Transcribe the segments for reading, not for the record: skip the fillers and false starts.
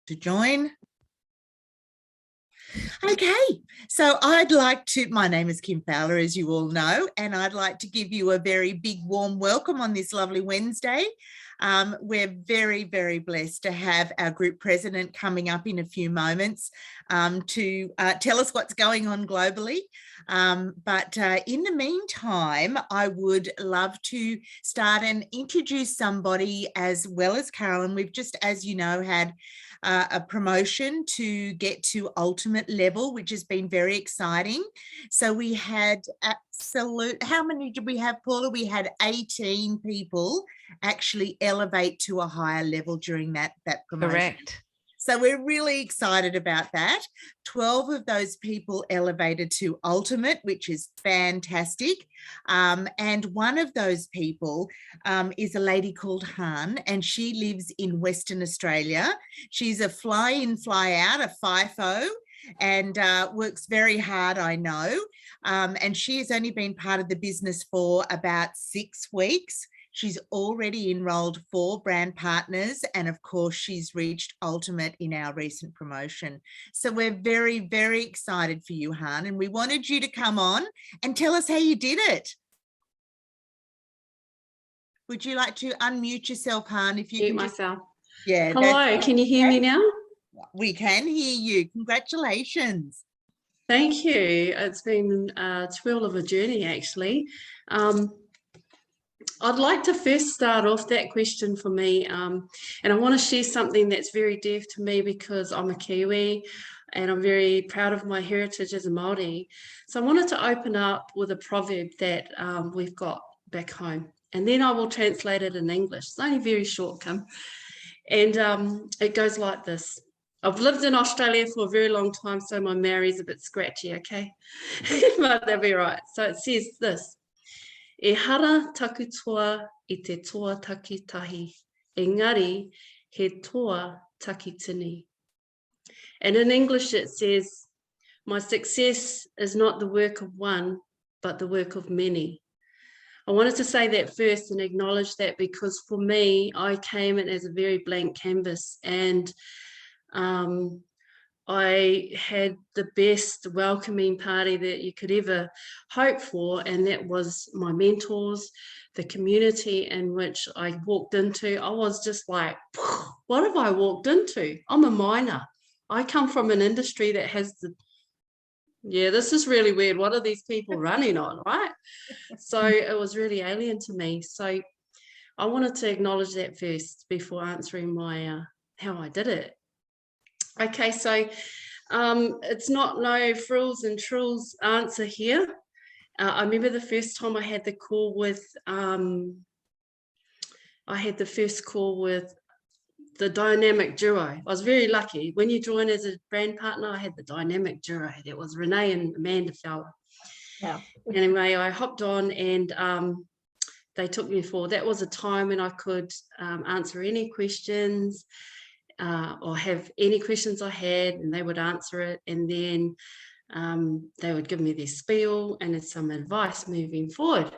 to join. Okay, so my name is Kim Fowler, as you all know, and I'd like to give you a very big warm welcome on this lovely Wednesday. We're very, very blessed to have our group president coming up in a few moments to tell us what's going on globally. But in the meantime, I would love to start and introduce somebody as well as Carolyn. We've just, as you know, had a promotion to get to ultimate level, which has been very exciting. So we had how many did we have, Paula? We had 18 people actually elevate to a higher level during that promotion. Correct. So we're really excited about that. 12 of those people elevated to ultimate, which is fantastic. And one of those people is a lady called Han, and she lives in Western Australia. She's a fly-in, fly-out, a FIFO, and works very hard, I know. And she has only been part of the business for about 6 weeks. She's already enrolled 4 brand partners, and of course, she's reached ultimate in our recent promotion. So we're very, very excited for you, Han, and we wanted you to come on and tell us how you did it. Would you like to unmute yourself, Han? If you Mute can myself. Yeah. Hello, can you hear me now? We can hear you. Congratulations. Thank you. It's been a thrill of a journey, actually. I'd like to first start off that question for me, and I want to share something that's very dear to me because I'm a Kiwi and I'm very proud of my heritage as a Māori. So I wanted to open up with a proverb that we've got back home, and then I will translate it in English. It's only very short, Kim, and it goes like this. I've lived in Australia for a very long time, so my Maori's a bit scratchy, okay? But they'll be right. So it says this. E hara taku toa I te toa takitahi, engari he toa takitini. And in English it says, my success is not the work of one, but the work of many. I wanted to say that first and acknowledge that because for me, I came in as a very blank canvas, and I had the best welcoming party that you could ever hope for, and that was my mentors, the community in which I walked into. I was just like, what have I walked into? I'm a miner. I come from an industry that has this is really weird. What are these people running on, right? So it was really alien to me. So I wanted to acknowledge that first before answering my how I did it. Okay, so it's not no frills and trills answer here. I remember the first time I had the call with, the dynamic duo. I was very lucky. When you join as a brand partner, I had the dynamic duo. That was Renee and Amanda Fowler. Yeah. Anyway, I hopped on and they took me forward. That was a time when I could answer any questions, or have any questions I had, and they would answer it, and then they would give me their spiel and some advice moving forward.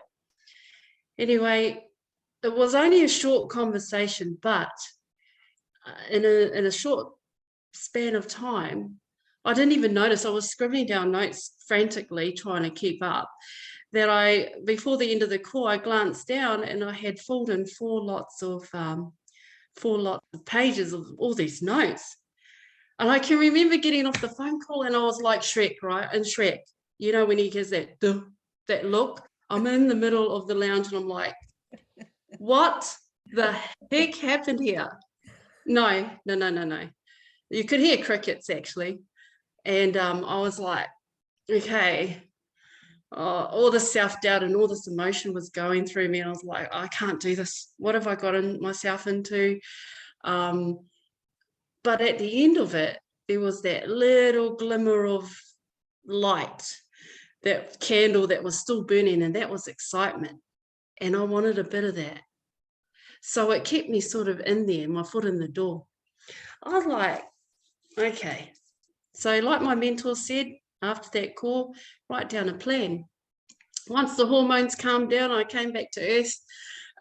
Anyway, it was only a short conversation, but in a short span of time, I didn't even notice. I was scribbling down notes frantically, trying to keep up, that before the end of the call, I glanced down and I had filled in 4 lots of pages of all these notes. And I can remember getting off the phone call and I was like Shrek, right? And Shrek, you know, when he gives that look, I'm in the middle of the lounge and I'm like, what the heck happened here? No. You could hear crickets actually. And I was like, okay. All the self-doubt and all this emotion was going through me, and I was like, I can't do this. What have I gotten myself into? But at the end of it, there was that little glimmer of light, that candle that was still burning, and that was excitement. And I wanted a bit of that. So it kept me sort of in there, my foot in the door. I was like, okay. So like my mentor said, after that call, write down a plan. Once the hormones calmed down, I came back to earth.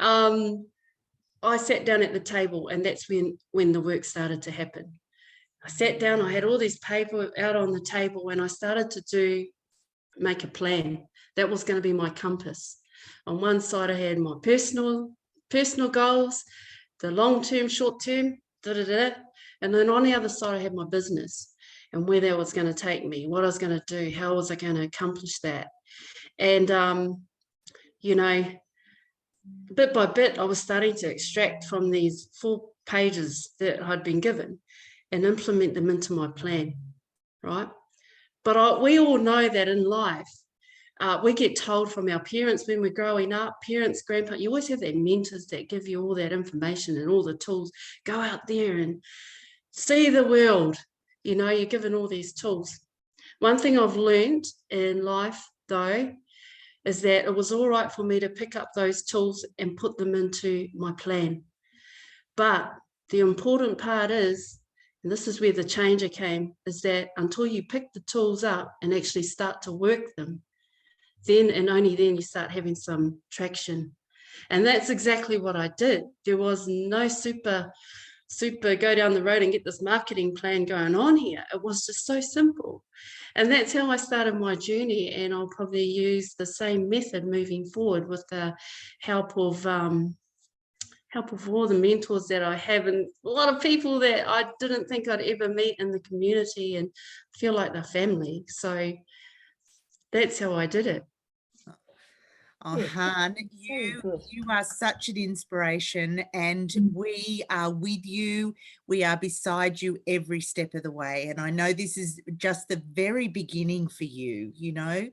I sat down at the table, and that's when the work started to happen. I sat down, I had all this paper out on the table, and I started to make a plan. That was going to be my compass. On one side, I had my personal goals, the long-term, short-term, and then on the other side, I had my business and where that was going to take me, what I was going to do, how was I going to accomplish that. And, you know, bit by bit, I was starting to extract from these 4 pages that I'd been given and implement them into my plan, right? But we all know that in life, we get told from our parents when we're growing up, parents, grandparents, you always have that mentors that give you all that information and all the tools. Go out there and see the world. You know, you're given all these tools. One thing I've learned in life, though, is that it was all right for me to pick up those tools and put them into my plan. But the important part is, and this is where the changer came, is that until you pick the tools up and actually start to work them, then and only then you start having some traction. And that's exactly what I did. There was no super go down the road and get this marketing plan going on here. It was just so simple. And that's how I started my journey. And I'll probably use the same method moving forward with the help of all the mentors that I have, and a lot of people that I didn't think I'd ever meet in the community and feel like they're family. So that's how I did it. Oh, Han, you are such an inspiration, and we are with you. We are beside you every step of the way. And I know this is just the very beginning for you. You know,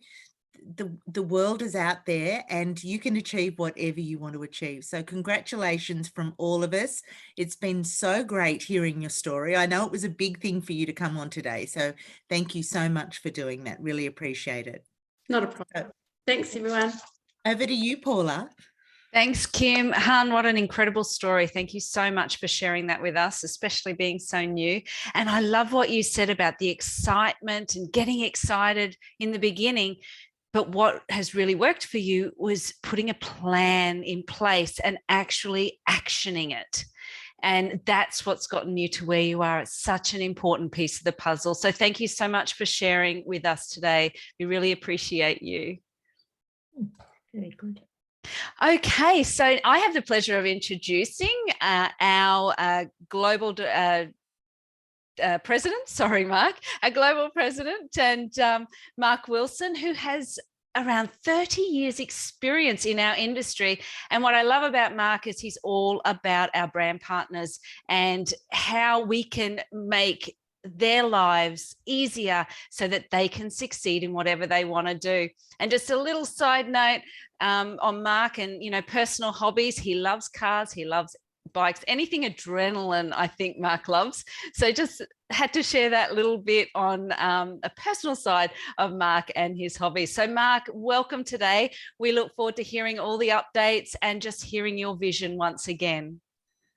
the world is out there and you can achieve whatever you want to achieve. So congratulations from all of us. It's been so great hearing your story. I know it was a big thing for you to come on today. So thank you so much for doing that. Really appreciate it. Not a problem. Thanks, everyone. Over to you, Paula. Thanks, Kim. Han, what an incredible story. Thank you so much for sharing that with us, especially being so new. And I love what you said about the excitement and getting excited in the beginning. But what has really worked for you was putting a plan in place and actually actioning it. And that's what's gotten you to where you are. It's such an important piece of the puzzle. So thank you so much for sharing with us today. We really appreciate you. Very good. Okay, so I have the pleasure of introducing our global president, sorry, Mark, our global president, and Mark Wilson, who has around 30 years experience in our industry. And what I love about Mark is he's all about our brand partners and how we can make their lives easier so that they can succeed in whatever they want to do. And just a little side note on Mark and, you know, personal hobbies. He loves cars. He loves bikes, anything adrenaline, I think Mark loves. So just had to share that little bit on a personal side of Mark and his hobbies. So Mark, welcome today. We look forward to hearing all the updates and just hearing your vision once again.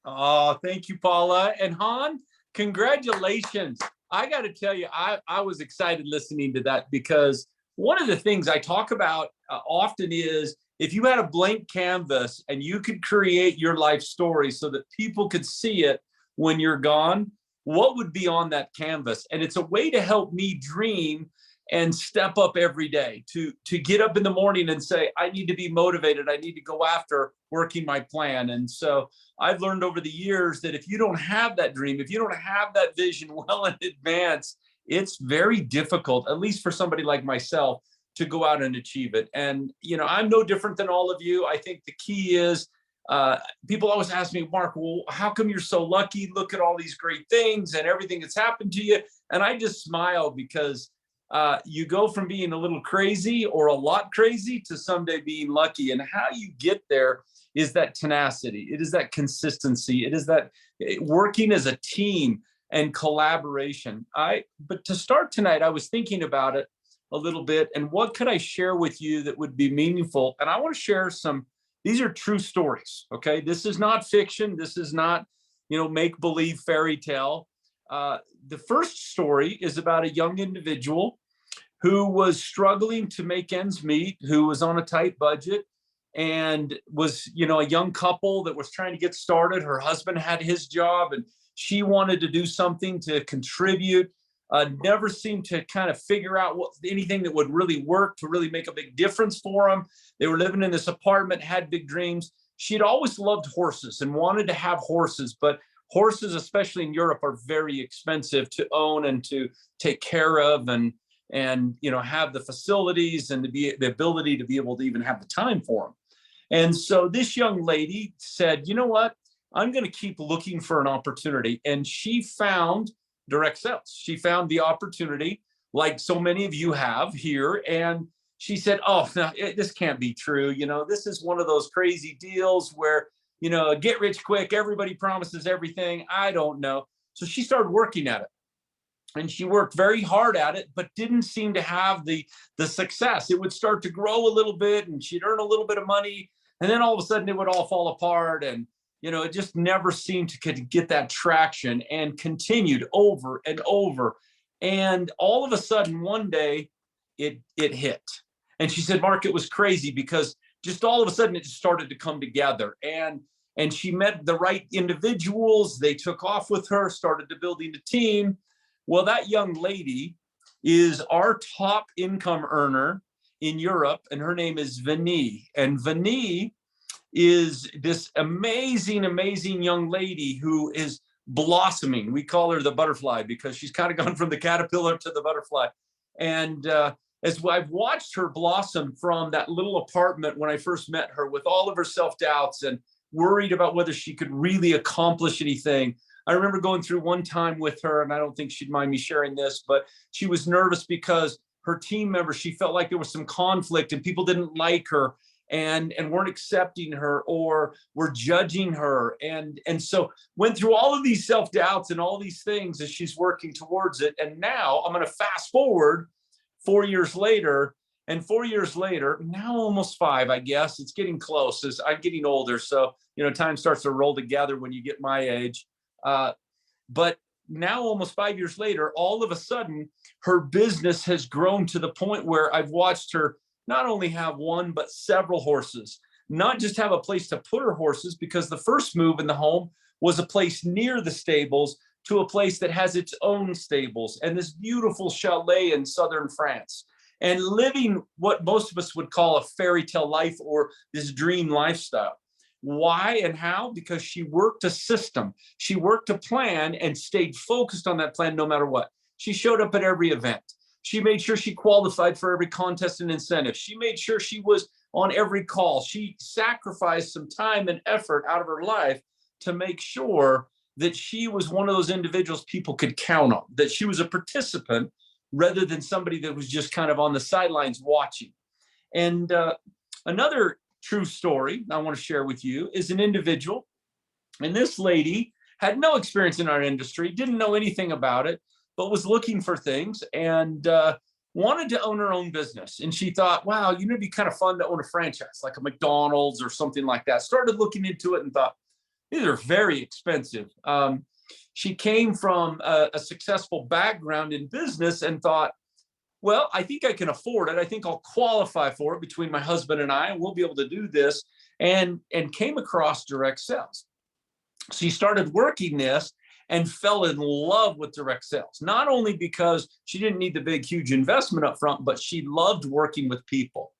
Oh, thank you, Paula. And Han, congratulations. I got to tell you, I was excited listening to that, because one of the things I talk about often is, if you had a blank canvas and you could create your life story so that people could see it when you're gone, what would be on that canvas? And it's a way to help me dream and step up every day, to get up in the morning and say, I need to be motivated. I need to go after working my plan. And so I've learned over the years that if you don't have that dream, if you don't have that vision well in advance, it's very difficult, at least for somebody like myself, to go out and achieve it. And, you know, I'm no different than all of you. I think the key is, people always ask me, Mark, well, how come you're so lucky? Look at all these great things and everything that's happened to you. And I just smile, because you go from being a little crazy or a lot crazy to someday being lucky. And how you get there is that tenacity. It is that consistency. It is that working as a team and collaboration. But to start tonight, I was thinking about it a little bit, and what could I share with you that would be meaningful? And I want to share these are true stories. Okay. This is not fiction. This is not, you know, make-believe fairy tale. The first story is about a young individual who was struggling to make ends meet, who was on a tight budget, and was, you know, a young couple that was trying to get started. Her husband had his job and She wanted to do something to contribute, never seemed to kind of figure out anything that would really work to really make a big difference for them. They were living in this apartment, had big dreams. She'd always loved horses and wanted to have horses, but horses, especially in Europe, are very expensive to own and to take care of, and have the facilities and the ability to be able to even have the time for them. And so this young lady said, you know what, I'm going to keep looking for an opportunity. And she found direct sales. She found the opportunity, like so many of you have here. And she said, oh, no, this can't be true. This is one of those crazy deals where, get rich quick, everybody promises everything. I don't know. So she started working at it. And she worked very hard at it, but didn't seem to have the success. It would start to grow a little bit and she'd earn a little bit of money. And then all of a sudden it would all fall apart. And, it just never seemed to get that traction, and continued over and over. And all of a sudden one day it hit. And she said, Mark, it was crazy because just all of a sudden it just started to come together. And she met the right individuals. They took off with her, started to building a team. Well, that young lady is our top income earner in Europe, and her name is Vinny. And Vinny is this amazing, amazing young lady who is blossoming. We call her the butterfly because she's kind of gone from the caterpillar to the butterfly. And as I've watched her blossom from that little apartment when I first met her, with all of her self-doubts and worried about whether she could really accomplish anything. I remember going through one time with her, and I don't think she'd mind me sharing this, but she was nervous because her team members, she felt like there was some conflict and people didn't like her and weren't accepting her or were judging her. And so went through all of these self-doubts and all these things as she's working towards it. And now I'm going to fast forward 4 years later. And 4 years later, now almost 5, I guess, it's getting close as I'm getting older. So, time starts to roll together when you get my age. But now almost 5 years later, all of a sudden, her business has grown to the point where I've watched her not only have one, but several horses, not just have a place to put her horses, because the first move in the home was a place near the stables to a place that has its own stables and this beautiful chalet in southern France, and living what most of us would call a fairy tale life or this dream lifestyle. Why and how? Because she worked a system. She worked a plan and stayed focused on that plan no matter what. She showed up at every event. She made sure she qualified for every contest and incentive. She made sure she was on every call. She sacrificed some time and effort out of her life to make sure that she was one of those individuals people could count on, that she was a participant rather than somebody that was just kind of on the sidelines watching. And another true story I want to share with you is an individual. And this lady had no experience in our industry, didn't know anything about it, but was looking for things and wanted to own her own business. And she thought, wow, it'd be kind of fun to own a franchise, like a McDonald's or something like that. Started looking into it and thought, these are very expensive. She came from a successful background in business and thought, well, I think I can afford it. I think I'll qualify for it between my husband and I, and we'll be able to do this, and came across direct sales. She started working this and fell in love with direct sales, not only because she didn't need the big, huge investment up front, but she loved working with people.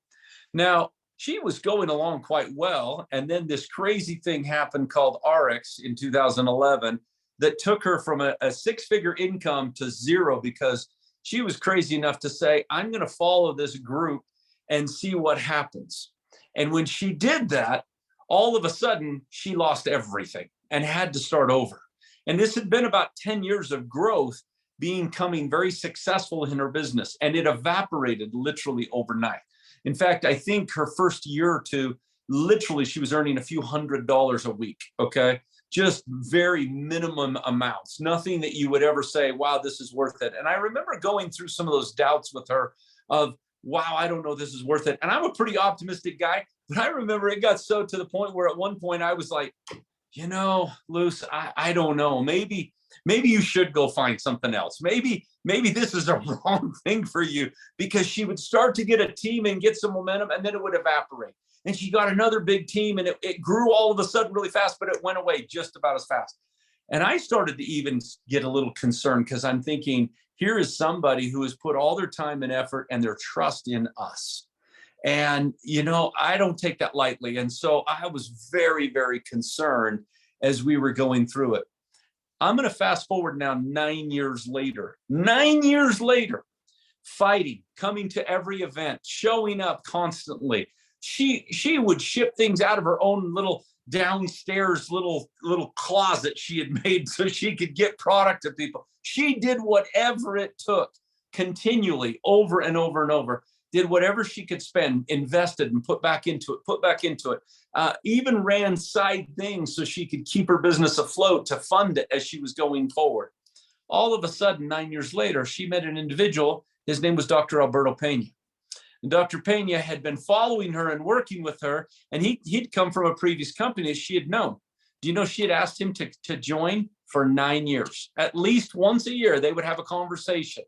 Now, she was going along quite well, and then this crazy thing happened called RX in 2011 that took her from a six-figure income to zero, because she was crazy enough to say, I'm going to follow this group and see what happens. And when she did that, all of a sudden, she lost everything and had to start over. And this had been about 10 years of growth, becoming very successful in her business. And it evaporated literally overnight. In fact, I think her first year or two, literally, she was earning a few $100s a week, okay? Just very minimum amounts, nothing that you would ever say, wow, this is worth it. And I remember going through some of those doubts with her of, wow, I don't know if this is worth it. And I'm a pretty optimistic guy, but I remember it got so to the point where at one point I was like, Luce, I don't know. Maybe you should go find something else. Maybe this is a wrong thing for you, because she would start to get a team and get some momentum, and then it would evaporate. And she got another big team, and it grew all of a sudden really fast, but it went away just about as fast. And I started to even get a little concerned because I'm thinking, here is somebody who has put all their time and effort and their trust in us. And, you know, I don't take that lightly. And so I was very, very concerned as we were going through it. I'm going to fast forward now 9 years later, fighting, coming to every event, showing up constantly. She would ship things out of her own little downstairs little closet she had made so she could get product to people. She did whatever it took continually, over and over and over, did whatever she could spend, invested and put back into it, even ran side things so she could keep her business afloat to fund it as she was going forward. All of a sudden, 9 years later, she met an individual. His name was Dr. Alberto Pena. And Dr. Pena had been following her and working with her, and he'd come from a previous company she had known. Do you know she had asked him to join for 9 years? At least once a year, they would have a conversation.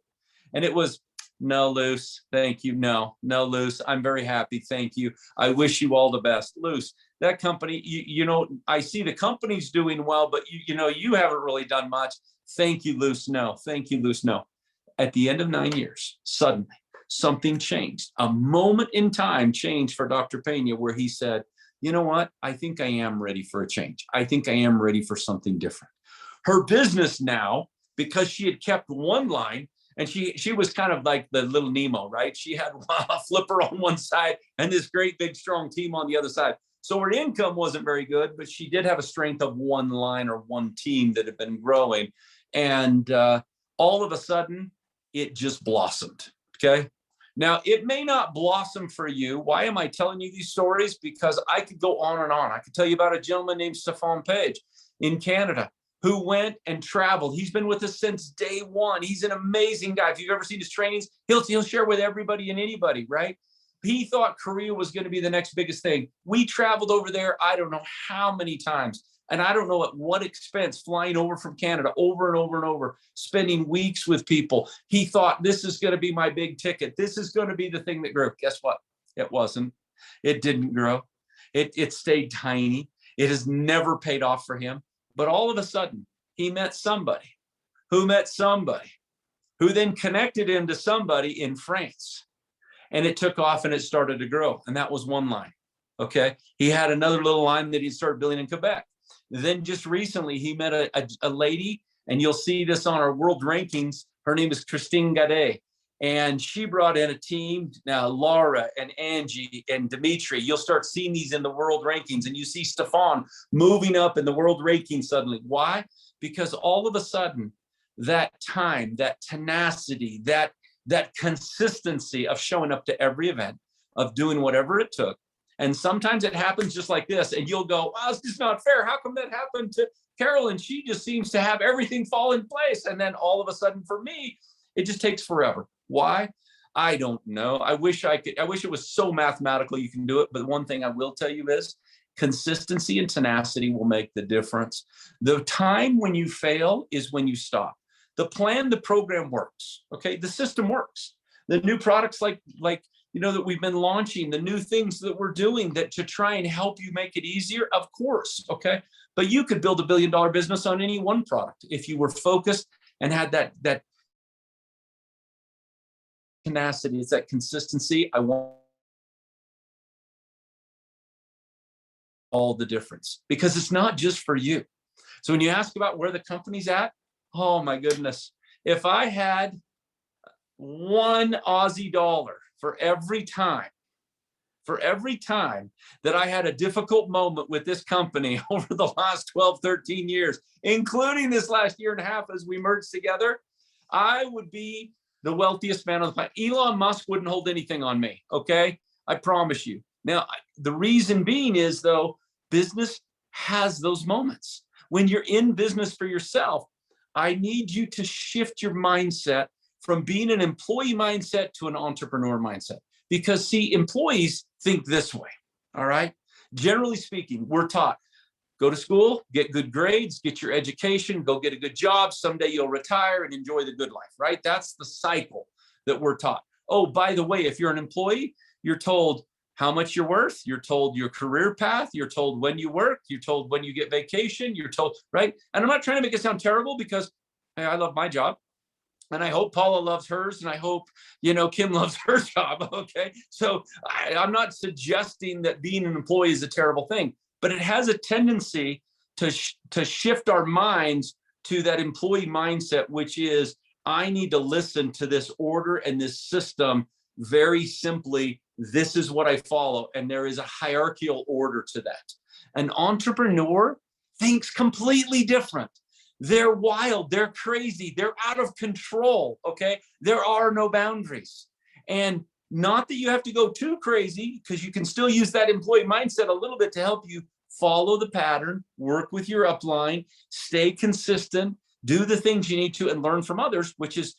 And it was, no, Luce, thank you. No, Luce, I'm very happy. Thank you. I wish you all the best. Luce, that company, you know, I see the company's doing well, but you know, you haven't really done much. Thank you, Luce. No, thank you, Luce. No. At the end of 9 years, suddenly something changed. A moment in time changed for Dr. Pena, where he said, you know what? I think I am ready for a change. I think I am ready for something different. Her business now, because she had kept one line, and she was kind of like the little Nemo, right? She had a flipper on one side and this great big strong team on the other side. So her income wasn't very good, but she did have a strength of one line or one team that had been growing. And all of a sudden, it just blossomed, okay? Now, it may not blossom for you. Why am I telling you these stories? Because I could go on and on. I could tell you about a gentleman named Stefan Page in Canada who went and traveled. He's been with us since day one. He's an amazing guy. If you've ever seen his trainings, he'll share with everybody and anybody, right? He thought Korea was going to be the next biggest thing. We traveled over there, I don't know how many times. And I don't know at what expense, flying over from Canada over and over and over, spending weeks with people. He thought, this is going to be my big ticket. This is going to be the thing that grew. Guess what? It wasn't. It didn't grow. It stayed tiny. It has never paid off for him. But all of a sudden, he met somebody who then connected him to somebody in France. And it took off and it started to grow. And that was one line. Okay. He had another little line that he started building in Quebec. Then just recently, he met a lady, and you'll see this on our world rankings. Her name is Christine Gade, and she brought in a team. Now, Laura and Angie and Dimitri, you'll start seeing these in the world rankings, and you see Stefan moving up in the world rankings suddenly. Why? Because all of a sudden, that time, that tenacity, that consistency of showing up to every event, of doing whatever it took. And sometimes it happens just like this, and you'll go, oh, it's just not fair. How come that happened to Carolyn? She just seems to have everything fall in place. And then all of a sudden for me, it just takes forever. Why? I don't know. I wish it was so mathematical you can do it. But one thing I will tell you is consistency and tenacity will make the difference. The time when you fail is when you stop. The plan, the program works. Okay. The system works. The new products like that we've been launching, the new things that we're doing that to try and help you make it easier, of course, okay? But you could build $1 billion business on any one product if you were focused and had that tenacity. It's that consistency. I want all the difference, because it's not just for you. So when you ask about where the company's at, oh my goodness, if I had 1 Aussie dollar for every time that I had a difficult moment with this company over the last 12, 13 years, including this last year and a half as we merged together, I would be the wealthiest man on the planet. Elon Musk wouldn't hold anything on me, okay? I promise you. Now, the reason being is, though, business has those moments. When you're in business for yourself, I need you to shift your mindset from being an employee mindset to an entrepreneur mindset. Because see, employees think this way, all right? Generally speaking, we're taught, go to school, get good grades, get your education, go get a good job. Someday you'll retire and enjoy the good life, right? That's the cycle that we're taught. Oh, by the way, if you're an employee, you're told, how much you're worth. You're told your career path. You're told when you work. You're told when you get vacation. You're told, right? And I'm not trying to make it sound terrible, because hey, I love my job. And I hope Paula loves hers, and I hope, Kim loves her job. Okay. So I'm not suggesting that being an employee is a terrible thing, but it has a tendency to shift our minds to that employee mindset, which is, I need to listen to this order and this system. Very simply, this is what I follow. And there is a hierarchical order to that. An entrepreneur thinks completely different. They're wild, they're crazy, they're out of control, okay? There are no boundaries. And not that you have to go too crazy, because you can still use that employee mindset a little bit to help you follow the pattern, work with your upline, stay consistent, do the things you need to, and learn from others, which is,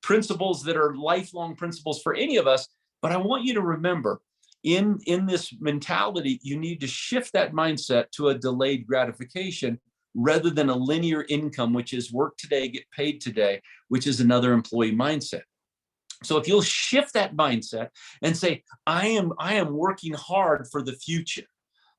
principles that are lifelong principles for any of us. But I want you to remember, in this mentality, you need to shift that mindset to a delayed gratification rather than a linear income, which is work today, get paid today, which is another employee mindset. So if you'll shift that mindset and say, I am working hard for the future.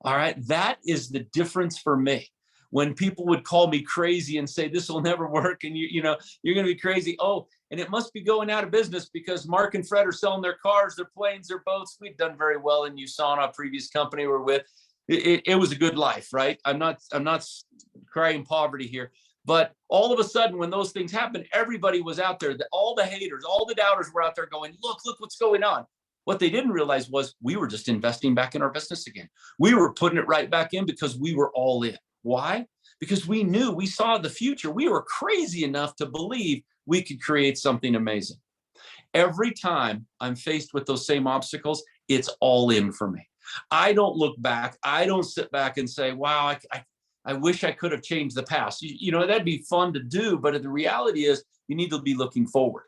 All right. That is the difference for me. When people would call me crazy and say, this will never work, and you're going to be crazy. Oh, and it must be going out of business because Mark and Fred are selling their cars, their planes, their boats. We've done very well in USANA, previous company we're with. It was a good life, right? I'm not crying poverty here. But all of a sudden, when those things happened, everybody was out there. All the haters, all the doubters were out there going, look what's going on. What they didn't realize was we were just investing back in our business again. We were putting it right back in because we were all in. Why? Because we saw the future. We were crazy enough to believe we could create something amazing. Every time I'm faced with those same obstacles, it's all in for me. I don't look back. I don't sit back and say, wow, I wish I could have changed the past. That'd be fun to do, but the reality is you need to be looking forward.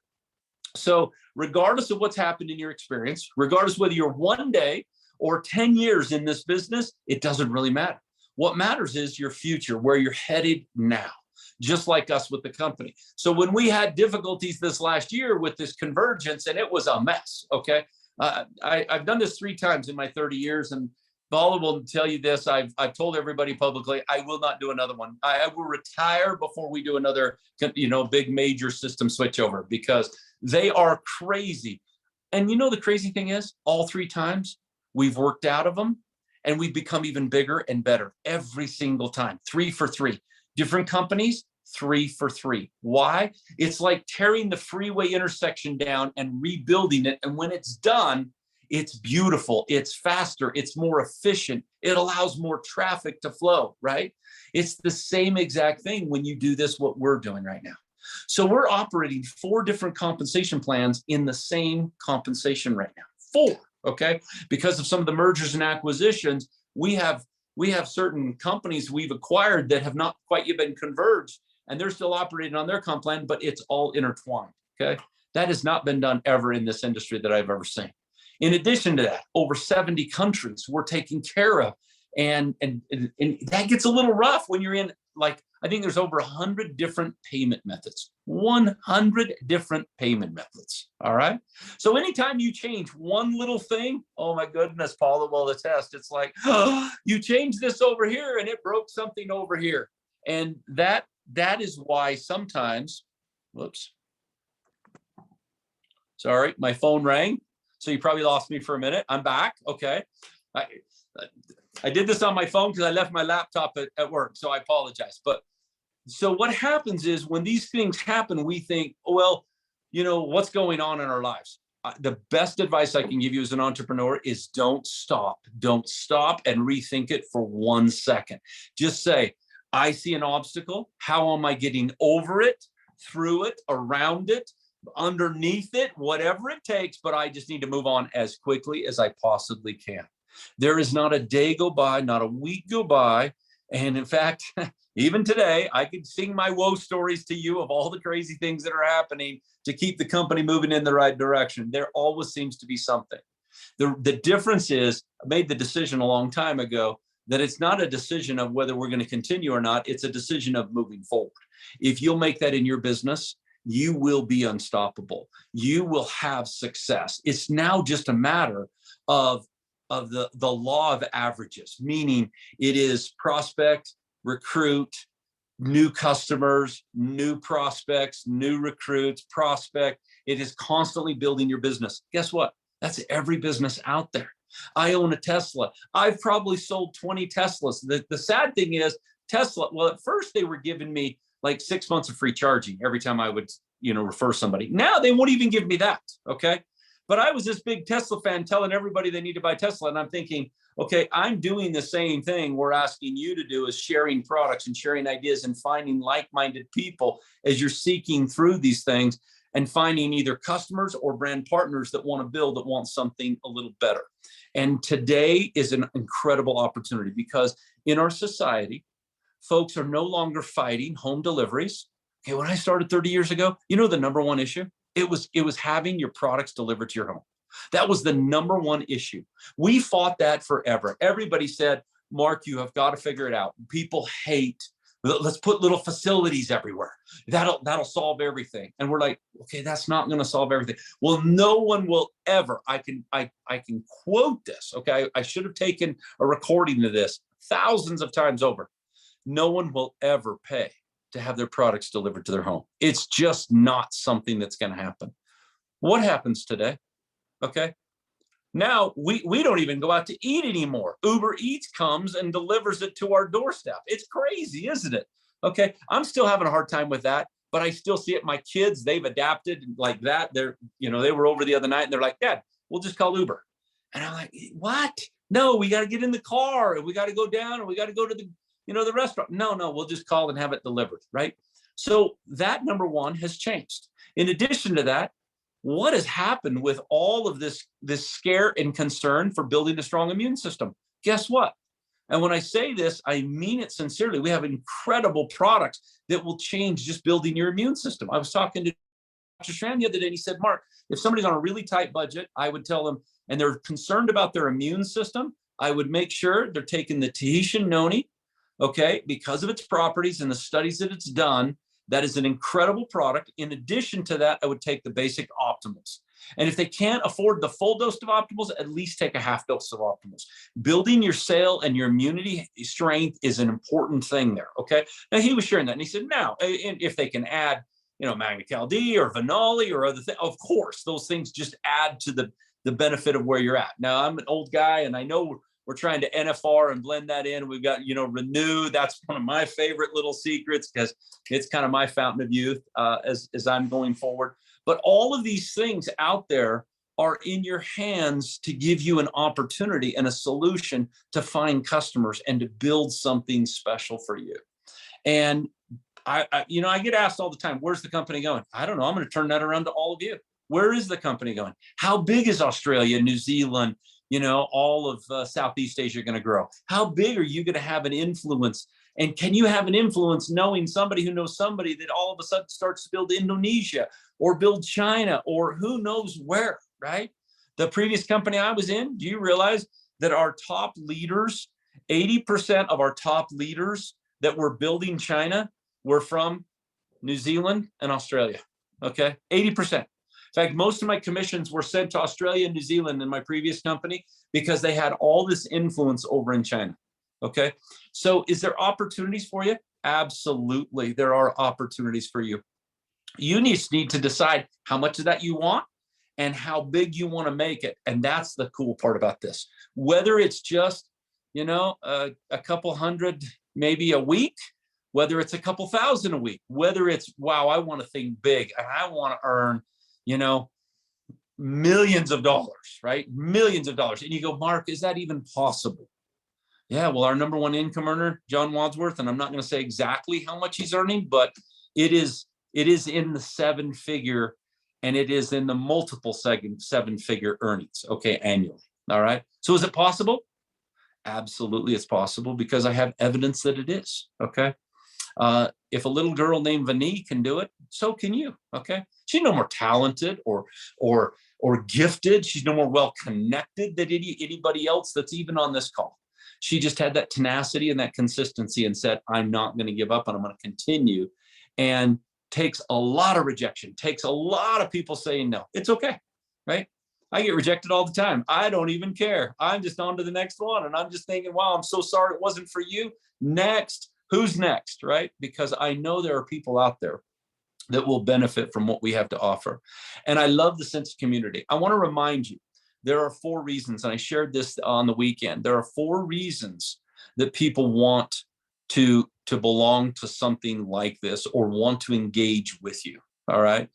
So regardless of what's happened in your experience, regardless whether you're 1 day or 10 years in this business, it doesn't really matter. What matters is your future, where you're headed now, just like us with the company. So when we had difficulties this last year with this convergence, and it was a mess, okay? I've done this 3 times in my 30 years, and Paula will tell you this. I've told everybody publicly, I will not do another one. I will retire before we do another, big major system switchover, because they are crazy. And the crazy thing is, all 3 times we've worked out of them, and we've become even bigger and better every single time. 3 for 3. Different companies, 3 for 3. Why? It's like tearing the freeway intersection down and rebuilding it. And when it's done, it's beautiful, it's faster, it's more efficient, it allows more traffic to flow, right? It's the same exact thing when you do this, what we're doing right now. So we're operating 4 different compensation plans in the same compensation right now. 4, okay? Because of some of the mergers and acquisitions, we have certain companies we've acquired that have not quite yet been converged, and they're still operating on their comp plan, but it's all intertwined, okay? That has not been done ever in this industry that I've ever seen. In addition to that, over 70 countries we're taking care of. And that gets a little rough when you're in, I think there's over 100 different payment methods, 100 different payment methods. All right. So anytime you change one little thing, oh my goodness, Paula will attest. It's like, oh, you changed this over here and it broke something over here. And that is why sometimes, whoops. Sorry, my phone rang. So you probably lost me for a minute. I'm back. Okay. I did this on my phone because I left my laptop at work. So I apologize. But so what happens is when these things happen, we think, oh, well, what's going on in our lives? The best advice I can give you as an entrepreneur is don't stop. Don't stop and rethink it for 1 second. Just say, I see an obstacle. How am I getting over it, through it, around it, underneath it, whatever it takes, but I just need to move on as quickly as I possibly can. There is not a day go by, not a week go by. And in fact, even today, I could sing my woe stories to you of all the crazy things that are happening to keep the company moving in the right direction. There always seems to be something. The difference is, I made the decision a long time ago that it's not a decision of whether we're going to continue or not. It's a decision of moving forward. If you'll make that in your business, you will be unstoppable. You will have success. It's now just a matter of of the law of averages, meaning it is prospect, recruit, new customers, new prospects, new recruits, prospect. It is constantly building your business. Guess what? That's every business out there. I own a Tesla. I've probably sold 20 Teslas. The sad thing is Tesla, well, at first they were giving me like 6 months of free charging every time I would, refer somebody. Now they won't even give me that, okay? But I was this big Tesla fan telling everybody they need to buy Tesla. And I'm thinking, okay, I'm doing the same thing we're asking you to do, is sharing products and sharing ideas and finding like-minded people as you're seeking through these things and finding either customers or brand partners that want to build, that want something a little better. And today is an incredible opportunity because in our society, folks are no longer fighting home deliveries. Okay, when I started 30 years ago, the number one issue? It was having your products delivered to your home. That was the number one issue. We fought that forever. Everybody said, Mark, you have got to figure it out. People hate, let's put little facilities everywhere. That'll solve everything. And we're like, okay, that's not going to solve everything. Well, no one will ever, I can quote this, okay? I should have taken a recording of this thousands of times over. No one will ever pay to have their products delivered to their home. It's just not something that's going to happen. What happens today? Okay. Now we don't even go out to eat anymore. Uber Eats comes and delivers it to our doorstep. It's crazy, isn't it? Okay. I'm still having a hard time with that, but I still see it. My kids, they've adapted like that. They were over the other night and they're like, Dad, we'll just call Uber. And I'm like, what? No, we got to get in the car and we got to go down and we got to go to the restaurant. No, we'll just call and have it delivered, right? So that number one has changed. In addition to that, what has happened with all of this scare and concern for building a strong immune system? Guess what? And when I say this, I mean it sincerely. We have incredible products that will change just building your immune system. I was talking to Dr. Strand the other day, and he said, Mark, if somebody's on a really tight budget, I would tell them, and they're concerned about their immune system, I would make sure they're taking the Tahitian noni, okay, because of its properties and the studies that it's done. That is an incredible product. In addition to that, I would take the basic optimals. And if they can't afford the full dose of optimals, at least take a half dose of optimals. Building your cell and your immunity strength is an important thing there, okay? Now, he was sharing that, and he said, now, if they can add, Magna Cal D or Venali or other things, of course, those things just add to the benefit of where you're at. Now, I'm an old guy, and I know we're trying to NFR and blend that in. We've got, Renew. That's one of my favorite little secrets because it's kind of my fountain of youth as I'm going forward. But all of these things out there are in your hands to give you an opportunity and a solution to find customers and to build something special for you. And I get asked all the time, where's the company going? I don't know. I'm going to turn that around to all of you. Where is the company going? How big is Australia, New Zealand, all of Southeast Asia going to grow? How big are you going to have an influence? And can you have an influence knowing somebody who knows somebody that all of a sudden starts to build Indonesia or build China or who knows where, right? The previous company I was in, do you realize that our top leaders, 80% of our top leaders that were building China were from New Zealand and Australia, okay? 80%. In fact, most of my commissions were sent to Australia and New Zealand in my previous company because they had all this influence over in China, okay? So is there opportunities for you? Absolutely, there are opportunities for you. You just need to decide how much of that you want and how big you want to make it. And that's the cool part about this. Whether it's just, a couple hundred, maybe a week, whether it's a couple thousand a week, whether it's, wow, I want to think big and I want to earn, millions of dollars, right? Millions of dollars. And you go, Mark, is that even possible? Yeah, well, our number one income earner, John Wadsworth, and I'm not going to say exactly how much he's earning, but it is in the seven figure and it is in the multiple seven figure earnings, okay, annually. All right. So is it possible? Absolutely, it's possible because I have evidence that it is. Okay. If a little girl named Vani can do it, so can you. Okay. She's no more talented or gifted. She's no more well connected than anybody else that's even on this call. She just had that tenacity and that consistency and said, I'm not going to give up and I'm going to continue. And takes a lot of rejection, takes a lot of people saying no. It's okay, right? I get rejected all the time. I don't even care. I'm just on to the next one. And I'm just thinking, wow, I'm so sorry it wasn't for you. Next, who's next, right? Because I know there are people out there that will benefit from what we have to offer. And I love the sense of community. I want to remind you, there are 4 reasons, and I shared this on the weekend. There are 4 reasons that people want to belong to something like this or want to engage with you. All right.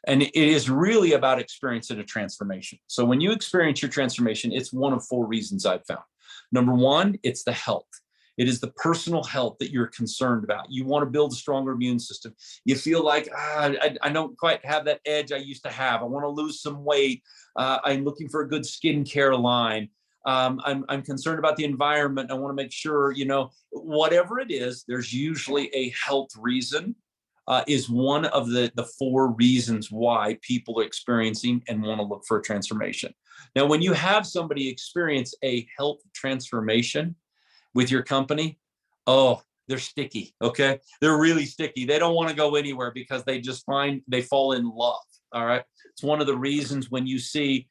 And it is really about experiencing a transformation. So when you experience your transformation, it's one of 4 reasons I've found. Number 1, it's the health. It is the personal health that you're concerned about. You want to build a stronger immune system. You feel like, I don't quite have that edge I used to have. I want to lose some weight. I'm looking for a good skincare line. I'm concerned about the environment. I want to make sure, whatever it is, there's usually a health reason. Is one of the 4 reasons why people are experiencing and want to look for a transformation. Now, when you have somebody experience a health transformation with your company, oh, they're sticky, okay? They're really sticky. They don't want to go anywhere because they fall in love, all right? It's one of the reasons when you see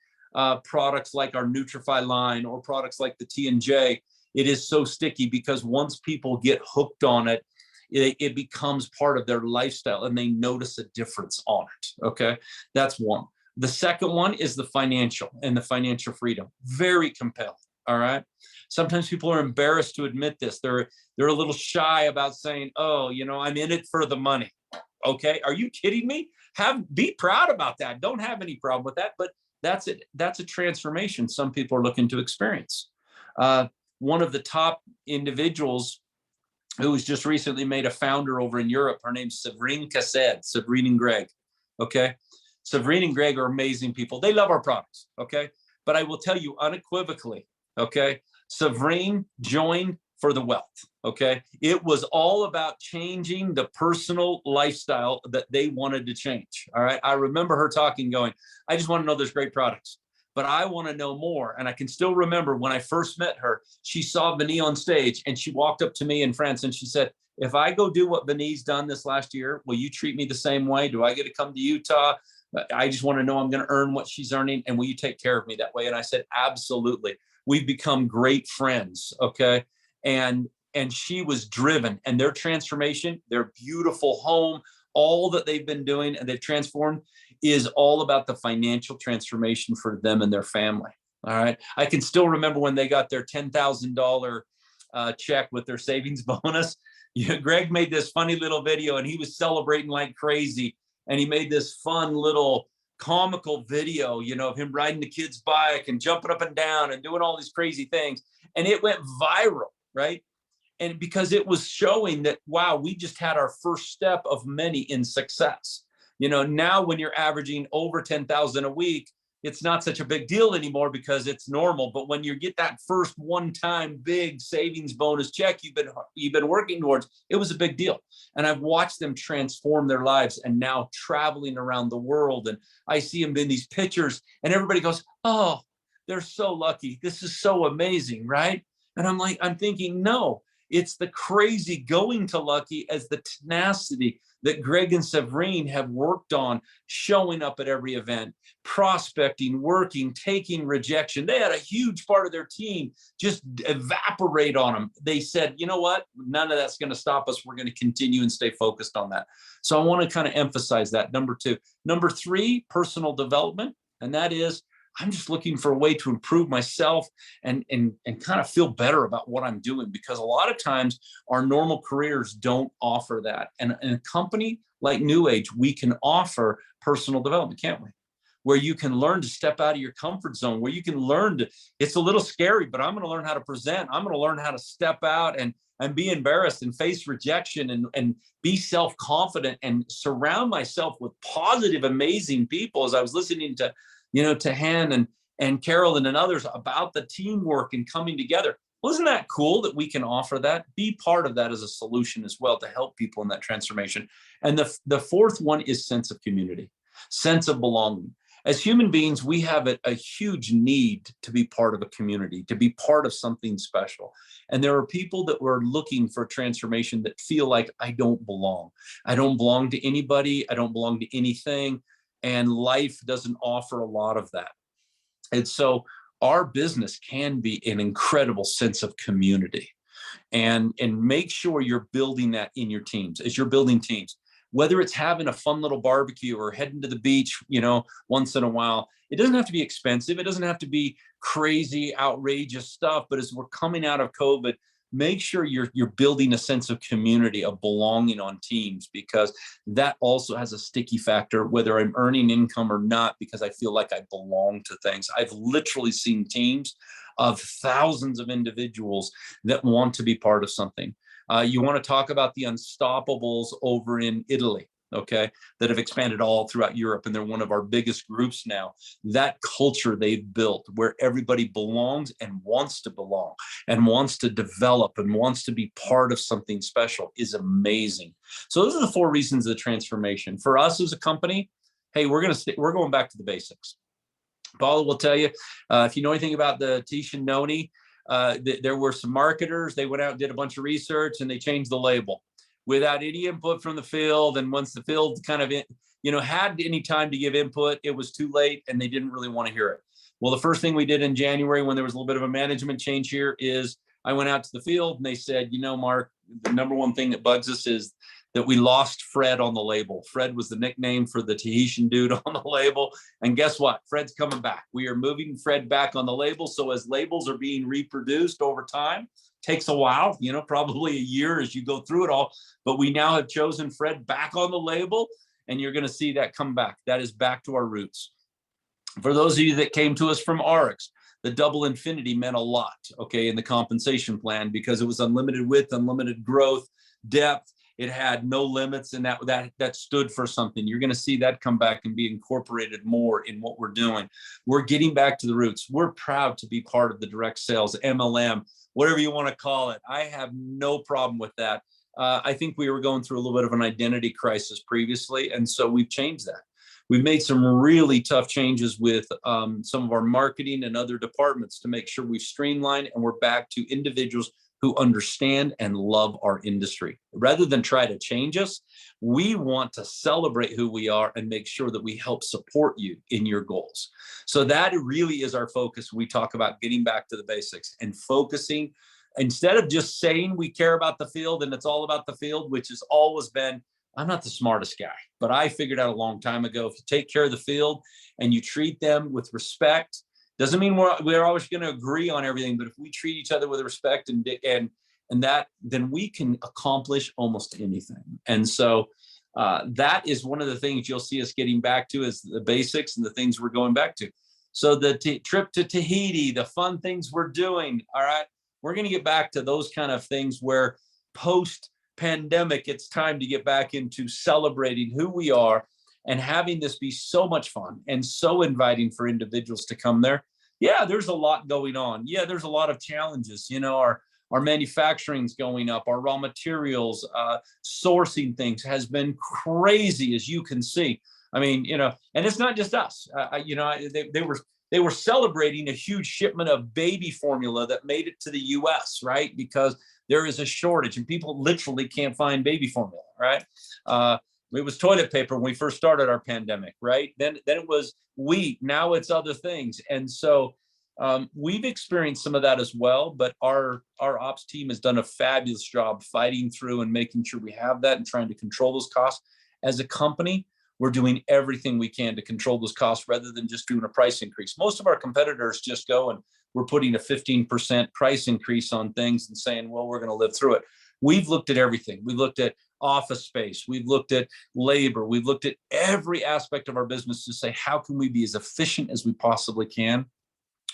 products like our Nutrify line or products like the T&J, it is so sticky because once people get hooked on it, it becomes part of their lifestyle and they notice a difference on it, okay? That's one. The second one is the financial and the financial freedom. Very compelling, all right? Sometimes people are embarrassed to admit this. They're a little shy about saying, oh, I'm in it for the money. Okay, are you kidding me? Be proud about that. Don't have any problem with that, but that's it. That's a transformation some people are looking to experience. One of the top individuals who was just recently made a founder over in Europe. Her name's Severine Cassed, Severine and Greg. Okay. Severine and Greg are amazing people. They love our products. Okay. But I will tell you unequivocally, okay, Severine joined for the wealth. Okay. It was all about changing the personal lifestyle that they wanted to change. All right. I remember her talking, going, I just want to know there's great products, but I want to know more. And I can still remember when I first met her, she saw Vinny on stage and she walked up to me in France and she said, if I go do what Vinny's done this last year, will you treat me the same way? Do I get to come to Utah? I just want to know I'm going to earn what she's earning. And will you take care of me that way? And I said, absolutely. We've become great friends. Okay. And she was driven, and their transformation, their beautiful home, all that they've been doing and they've transformed is all about the financial transformation for them and their family. All right. I can still remember when they got their $10,000 check with their savings bonus. Greg made this funny little video and he was celebrating like crazy. And he made this fun little comical video, of him riding the kid's bike and jumping up and down and doing all these crazy things. And it went viral, right? And because it was showing that, wow, we just had our first step of many in success. Now when you're averaging over 10,000 a week, it's not such a big deal anymore because it's normal. But when you get that first one-time big savings bonus check you've been working towards, it was a big deal. And I've watched them transform their lives and now traveling around the world. And I see them in these pictures and everybody goes, oh, they're so lucky. This is so amazing, right? And I'm thinking, no, it's the crazy going to lucky as the tenacity that Greg and Severine have worked on, showing up at every event, prospecting, working, taking rejection. They had a huge part of their team just evaporate on them. They said, you know what? None of that's going to stop us. We're going to continue and stay focused on that. So I want to kind of emphasize that. Number 2. Number 3, personal development. And that is, I'm just looking for a way to improve myself and kind of feel better about what I'm doing, because a lot of times our normal careers don't offer that. And in a company like NewAge, we can offer personal development, can't we? Where you can learn to step out of your comfort zone, where you can learn to, it's a little scary, but I'm going to learn how to present. I'm going to learn how to step out and be embarrassed and face rejection and be self-confident and surround myself with positive, amazing people. As I was listening to Han and Carolyn and others about the teamwork and coming together. Well, isn't that cool that we can offer that? Be part of that as a solution as well to help people in that transformation. And the fourth one is sense of community, sense of belonging. As human beings, we have a huge need to be part of a community, to be part of something special. And there are people that were looking for transformation that feel like, I don't belong. I don't belong to anybody. I don't belong to anything. And life doesn't offer a lot of that. And so our business can be an incredible sense of community, and make sure you're building that in your teams as you're building teams, whether it's having a fun little barbecue or heading to the beach, once in a while. It doesn't have to be expensive. It doesn't have to be crazy, outrageous stuff. But as we're coming out of COVID, make sure you're building a sense of community, of belonging on teams, because that also has a sticky factor, whether I'm earning income or not, because I feel like I belong to things. I've literally seen teams of thousands of individuals that want to be part of something. You want to talk about the Unstoppables over in Italy, okay, that have expanded all throughout Europe, and they're one of our biggest groups now. That culture they've built where everybody belongs and wants to belong and wants to develop and wants to be part of something special is amazing. So those are the 4 reasons of the transformation. For us as a company, hey, we're going back to the basics. Paula will tell you, if you know anything about the Tish and Noni, there were some marketers. They went out and did a bunch of research, and they changed the label without any input from the field. And once the field kind of, had any time to give input, it was too late, and they didn't really want to hear it. Well, the first thing we did in January, when there was a little bit of a management change here, is I went out to the field and they said, Mark, the number one thing that bugs us is that we lost Fred on the label. Fred was the nickname for the Tahitian dude on the label. And guess what? Fred's coming back. We are moving Fred back on the label. So as labels are being reproduced over time, takes a while, probably a year as you go through it all. But we now have chosen Fred back on the label, and you're going to see that come back. That is back to our roots. For those of you that came to us from RX, the double infinity meant a lot, okay, in the compensation plan, because it was unlimited width, unlimited growth, depth. It had no limits, and that stood for something. You're going to see that come back and be incorporated more in what we're doing. We're getting back to the roots. We're proud to be part of the direct sales, MLM, whatever you want to call it. I have no problem with that. I think we were going through a little bit of an identity crisis previously, and so we've changed that. We've made some really tough changes with some of our marketing and other departments to make sure we've streamlined, and we're back to individuals who understand and love our industry. Rather than try to change us, we want to celebrate who we are and make sure that we help support you in your goals. So that really is our focus. We talk about getting back to the basics and focusing, instead of just saying we care about the field and it's all about the field, which has always been, I'm not the smartest guy, but I figured out a long time ago, if you take care of the field and you treat them with respect, doesn't mean we're always going to agree on everything, but if we treat each other with respect and that, then we can accomplish almost anything. And so that is one of the things you'll see us getting back to, is the basics and the things we're going back to. So the trip to Tahiti, the fun things we're doing, all right, we're going to get back to those kind of things where post-pandemic, it's time to get back into celebrating who we are and having this be so much fun and so inviting for individuals to come there. Yeah, there's a lot going on. Yeah, there's a lot of challenges. Our manufacturing's going up, our raw materials, sourcing things has been crazy, as you can see. I mean, and it's not just us. They were celebrating a huge shipment of baby formula that made it to the U.S., right? Because there is a shortage and people literally can't find baby formula, right? It was toilet paper when we first started our pandemic, right? Then it was wheat. Now it's other things. And so we've experienced some of that as well, but our ops team has done a fabulous job fighting through and making sure we have that and trying to control those costs. As a company, we're doing everything we can to control those costs rather than just doing a price increase. Most of our competitors just go and we're putting a 15% price increase on things and saying, well, we're going to live through it. We've looked at everything. We looked at office space. We've looked at labor. We've looked at every aspect of our business to say, how can we be as efficient as we possibly can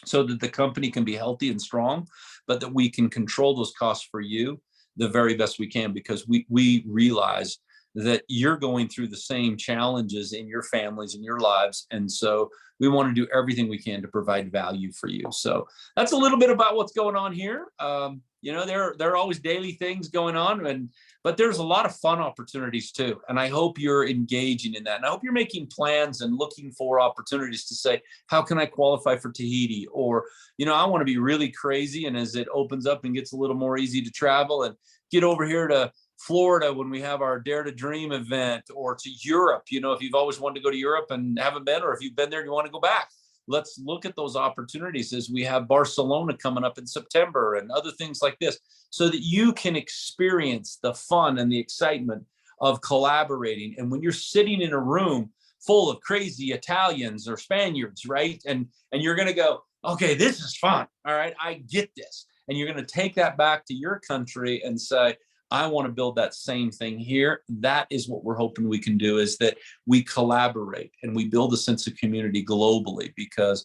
so that the company can be healthy and strong, but that we can control those costs for you the very best we can, because we realize that you're going through the same challenges in your families and your lives. And so we want to do everything we can to provide value for you. So that's a little bit about what's going on here. There are always daily things going on, but there's a lot of fun opportunities too. And I hope you're engaging in that. And I hope you're making plans and looking for opportunities to say, how can I qualify for Tahiti? Or, I want to be really crazy. And as it opens up and gets a little more easy to travel and get over here to Florida when we have our Dare to Dream event, or to Europe, if you've always wanted to go to Europe and haven't been, or if you've been there and you want to go back, let's look at those opportunities as we have Barcelona coming up in September and other things like this, so that you can experience the fun and the excitement of collaborating. And when you're sitting in a room full of crazy Italians or Spaniards, right? And you're going to go, okay, this is fun. All right, I get this. And you're going to take that back to your country and say, I want to build that same thing here. That is what we're hoping we can do, is that we collaborate and we build a sense of community globally, because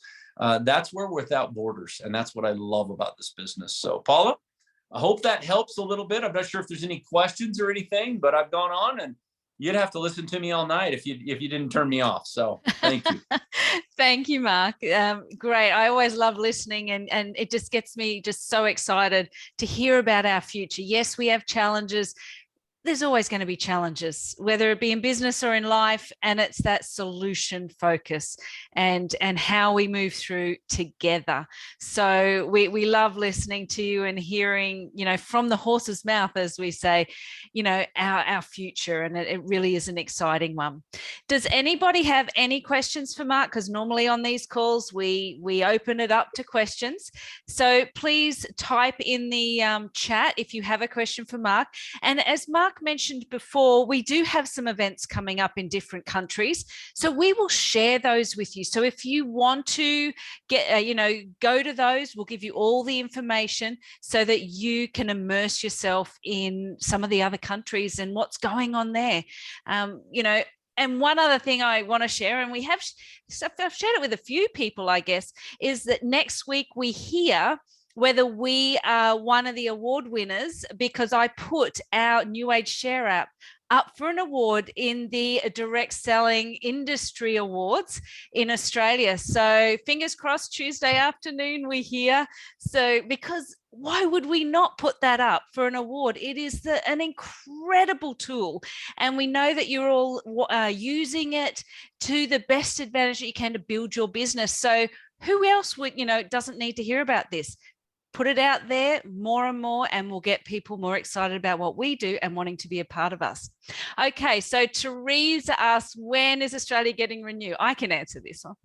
that's where we're without borders. And that's what I love about this business. So Paula, I hope that helps a little bit. I'm not sure if there's any questions or anything, but I've gone on, and you'd have to listen to me all night if you didn't turn me off. So thank you. Thank you, Mark. Great. I always love listening, and it just gets me just so excited to hear about our future. Yes, we have challenges. There's always going to be challenges, whether it be in business or in life, and it's that solution focus and how we move through together. So we love listening to you and hearing, from the horse's mouth, as we say, our future, and it really is an exciting one. Does anybody have any questions for Mark? Because normally on these calls we open it up to questions. So please type in the chat if you have a question for Mark. And as Mark mentioned before, we do have some events coming up in different countries, so we will share those with you. So if you want to get go to those, we'll give you all the information so that you can immerse yourself in some of the other countries and what's going on there. And one other thing I want to share, and I've shared it with a few people, I guess, is that next week we hear whether we are one of the award winners, because I put our NewAge Share app up for an award in the Direct Selling Industry Awards in Australia. So fingers crossed, Tuesday afternoon we hear. So because why would we not put that up for an award? It is an incredible tool. And we know that you're all using it to the best advantage that you can to build your business. So who else would, doesn't need to hear about this? Put it out there more and more, and we'll get people more excited about what we do and wanting to be a part of us. Okay, so Teresa asks, when is Australia getting Renew? I can answer this one.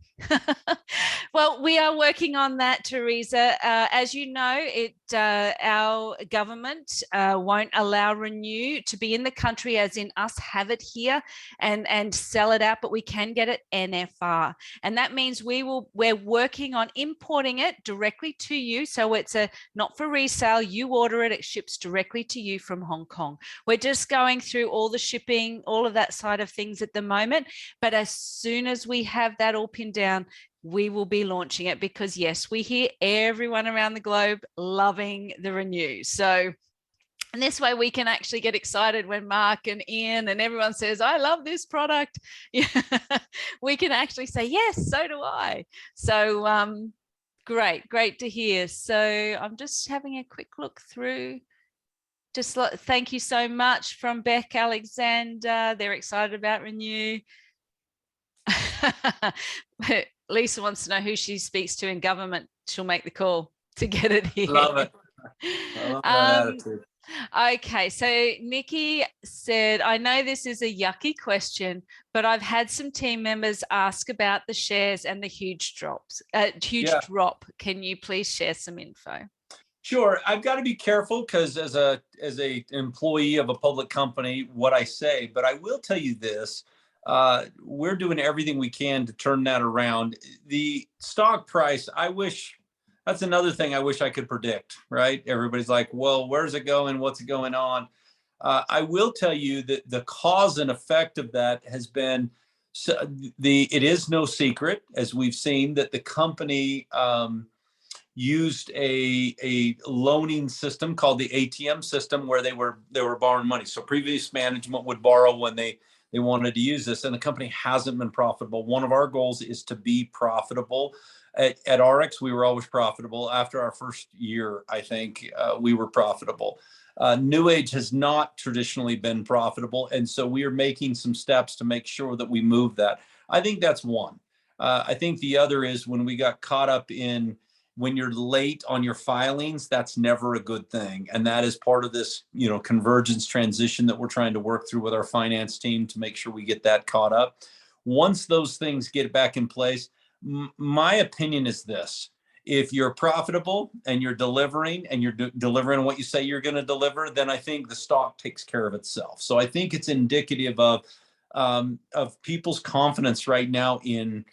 Well, we are working on that, Teresa. As you know, our government won't allow Renew to be in the country, as in us have it here and sell it out, but we can get it NFR. And that means we're working on importing it directly to you. So it's not for resale. You order it, it ships directly to you from Hong Kong. We're just going through all the shipping, all of that side of things at the moment. But as soon as we have that all pinned down, we will be launching it, because yes, we hear everyone around the globe loving the Renew. So, and this way we can actually get excited when Mark and Ian and everyone says, I love this product. We can actually say, yes, so do I. So great to hear. So I'm just having a quick look through. Just thank you so much from Beck Alexander. They're excited about Renew. Lisa wants to know who she speaks to in government. She'll make the call to get it here. Love it. I love that attitude. Okay, so Nikki said, I know this is a yucky question, but I've had some team members ask about the shares and the huge drop. Can you please share some info? Sure. I've got to be careful, because as a employee of a public company, what I say, but I will tell you this. We're doing everything we can to turn that around. The stock price, that's another thing I wish I could predict, right? Everybody's like, well, where's it going? What's going on? I will tell you that the cause and effect of that has been, it is no secret, as we've seen, that the company used a loaning system called the ATM system, where they were borrowing money. So previous management would borrow when they wanted to use this, and the company hasn't been profitable. One of our goals is to be profitable. At RX, we were always profitable. After our first year, I think we were profitable. NewAge has not traditionally been profitable, and so we are making some steps to make sure that we move that. I think that's one. I think the other is when we got caught up in, when you're late on your filings, that's never a good thing. And that is part of this, convergence transition that we're trying to work through with our finance team to make sure we get that caught up. Once those things get back in place, My opinion is this: if you're profitable and you're delivering and you're delivering what you say you're going to deliver, then I think the stock takes care of itself. So I think it's indicative of people's confidence right now in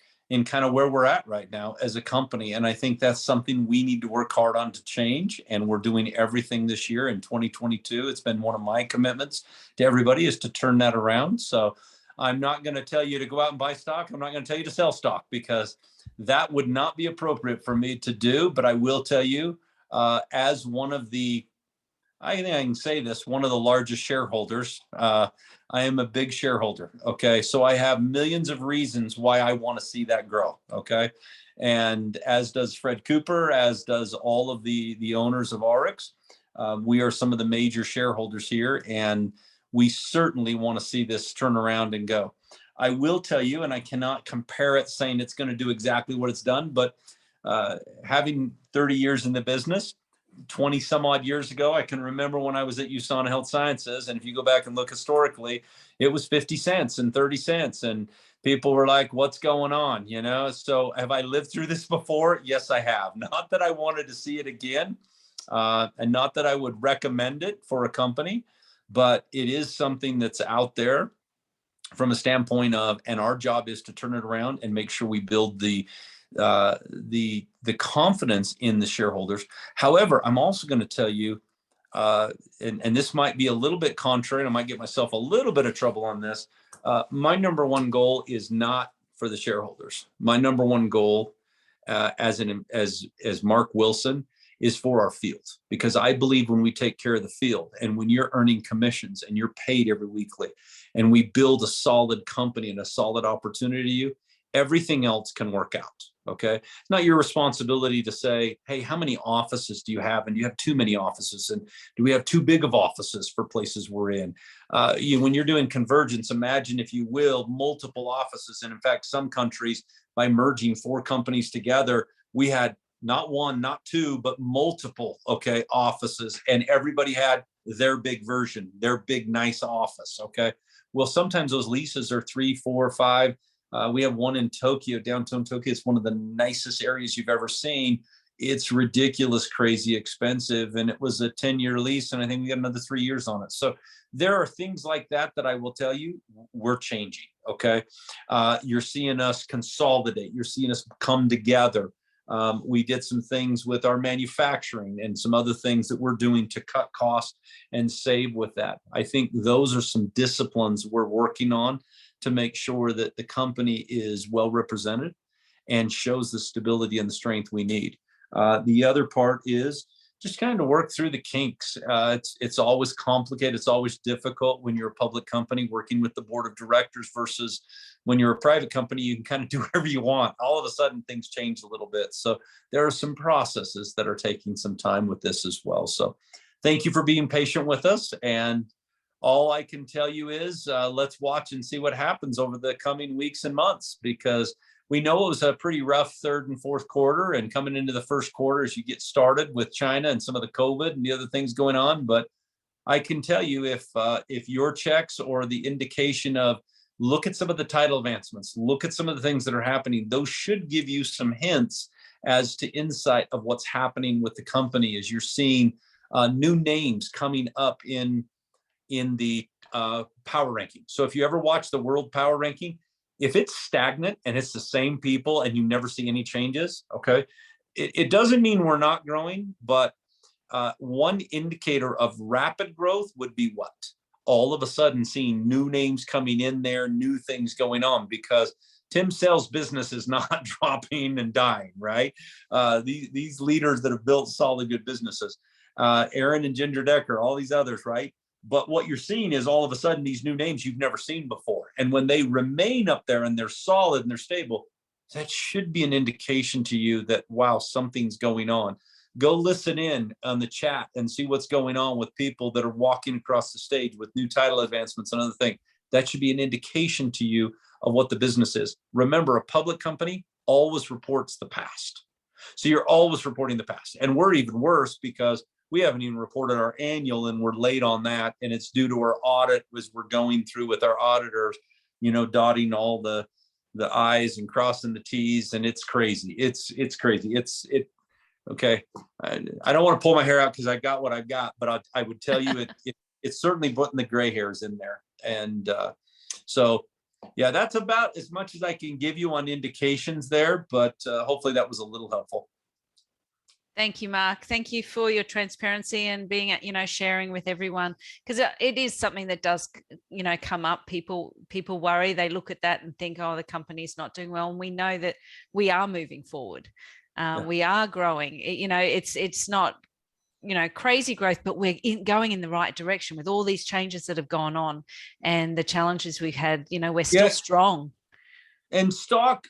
kind of where we're at right now as a company. And I think that's something we need to work hard on to change. And we're doing everything this year in 2022. It's been one of my commitments to everybody is to turn that around. So I'm not going to tell you to go out and buy stock. I'm not going to tell you to sell stock, because that would not be appropriate for me to do. But I will tell you, as one of the, I think I can say this, one of the largest shareholders, I am a big shareholder. Okay. So I have millions of reasons why I want to see that grow. Okay. And as does Fred Cooper, as does all of the owners of Oryx. We are some of the major shareholders here, and we certainly want to see this turn around and go. I will tell you, and I cannot compare it saying it's going to do exactly what it's done, but having 30 years in the business, 20 some odd years ago, I can remember when I was at USANA Health Sciences. And if you go back and look historically, it was 50 cents and 30 cents. And people were like, what's going on? You know, so have I lived through this before? Yes, I have. Not that I wanted to see it again, and not that I would recommend it for a company, but it is something that's out there from a standpoint of, and our job is to turn it around and make sure we build the confidence in the shareholders. However, I'm also going to tell you, and this might be a little bit contrary, and I might get myself a little bit of trouble on this. My number one goal is not for the shareholders. My number one goal, as Mark Wilson, is for our field, because I believe when we take care of the field, and when you're earning commissions and you're paid every weekly, and we build a solid company and a solid opportunity to you, everything else can work out. Okay. It's not your responsibility to say, hey, how many offices do you have? And do you have too many offices? And do we have too big of offices for places we're in? When you're doing convergence, imagine, if you will, multiple offices. And in fact, some countries, by merging 4 companies together, we had not one, not 2, but multiple, okay, offices. And everybody had their big version, their big, nice office. Okay. Well, sometimes those leases are 3, 4, 5. We have one in Tokyo, downtown Tokyo. It's one of the nicest areas you've ever seen. It's ridiculous, crazy expensive. And it was a 10-year lease. And I think we got another 3 years on it. So there are things like that I will tell you, we're changing. Okay. You're seeing us consolidate. You're seeing us come together. We did some things with our manufacturing and some other things that we're doing to cut costs and save with that. I think those are some disciplines we're working on to make sure that the company is well represented and shows the stability and the strength we need. The other part is just kind of work through the kinks. It's always complicated. It's always difficult when you're a public company working with the board of directors versus when you're a private company. You can kind of do whatever you want. All of a sudden, things change a little bit. So there are some processes that are taking some time with this as well. So thank you for being patient with us. And all I can tell you is let's watch and see what happens over the coming weeks and months, because we know it was a pretty rough 3rd and 4th quarter, and coming into the 1st quarter as you get started with China and some of the COVID and the other things going on. But I can tell you, if your checks or the indication of, look at some of the title advancements, look at some of the things that are happening, those should give you some hints as to insight of what's happening with the company, as you're seeing new names coming up in the power ranking. So if you ever watch the world power ranking, if it's stagnant and it's the same people and you never see any changes, okay, it doesn't mean we're not growing, but one indicator of rapid growth would be what? All of a sudden seeing new names coming in there, new things going on, because Tim Sale's business is not dropping and dying, right? These leaders that have built solid, good businesses, Aaron and Ginger Decker, all these others, right? But what you're seeing is all of a sudden these new names you've never seen before. And when they remain up there and they're solid and they're stable, that should be an indication to you that, wow, something's going on. Go listen in on the chat and see what's going on with people that are walking across the stage with new title advancements and other things. That should be an indication to you of what the business is. Remember, a public company always reports the past. So you're always reporting the past. And we're even worse because we haven't even reported our annual, and we're late on that. And it's due to our audit as we're going through with our auditors, dotting all the the I's and crossing the T's, and it's crazy. It's crazy. Okay. I don't want to pull my hair out because I got what I've got, but I would tell you it's certainly putting the gray hairs in there. And so, yeah, that's about as much as I can give you on indications there, but hopefully that was a little helpful. Thank you, Mark. Thank you for your transparency and being, sharing with everyone, because it is something that does, come up. People worry, they look at that and think, oh, the company's not doing well. And we know that we are moving forward. We are growing. It's not, crazy growth, but we're going in the right direction with all these changes that have gone on and the challenges we've had. We're still strong. And stock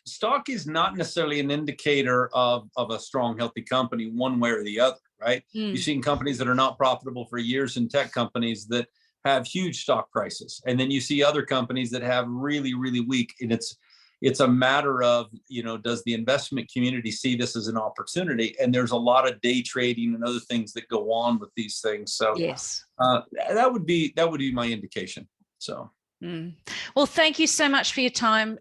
is not necessarily an indicator of a strong, healthy company one way or the other, right? You've seen companies that are not profitable for years and tech companies that have huge stock prices. And then you see other companies that have really, really weak. And it's a matter of, does the investment community see this as an opportunity? And there's a lot of day trading and other things that go on with these things. So yes, that would be my indication. So. Well, thank you so much for your time.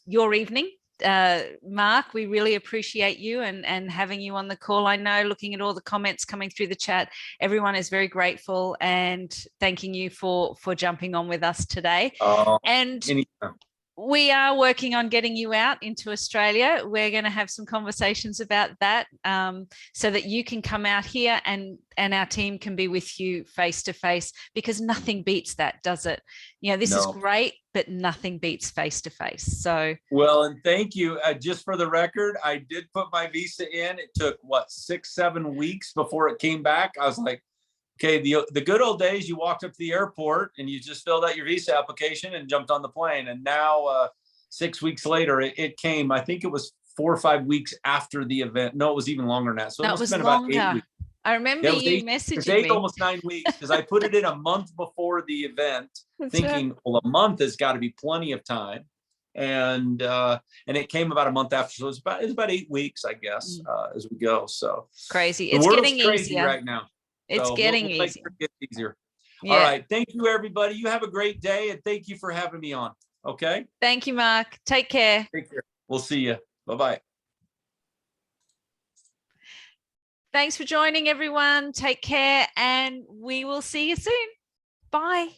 Your evening, Mark. We really appreciate you and having you on the call. I know, looking at all the comments coming through the chat, everyone is very grateful and thanking you for jumping on with us today. Anytime. We are working on getting you out into Australia. We're going to have some conversations about that so that you can come out here and our team can be with you face to face, because nothing beats that, does it? This is great, but nothing beats face to face. So well, and thank you. Just for the record, I did put my visa in. It took 6-7 weeks before it came back. I was like, okay, the good old days, you walked up to the airport and you just filled out your visa application and jumped on the plane. And now 6 weeks later, it came. I think it was 4 or 5 weeks after the event. No, it was even longer than that. So it must have been longer. About 8 weeks. I remember you messaging me. Almost 9 weeks, because I put it in a month before the event, thinking, right, well, a month has got to be plenty of time. And it came about a month after. So it's about 8 weeks, I guess, as we go. So crazy. It's getting crazy easier right now. It's getting easier. Get easier. Yeah. All right. Thank you, everybody. You have a great day, and thank you for having me on. Okay. Thank you, Mark. Take care. Take care. We'll see you. Bye-bye. Thanks for joining, everyone. Take care, and we will see you soon. Bye.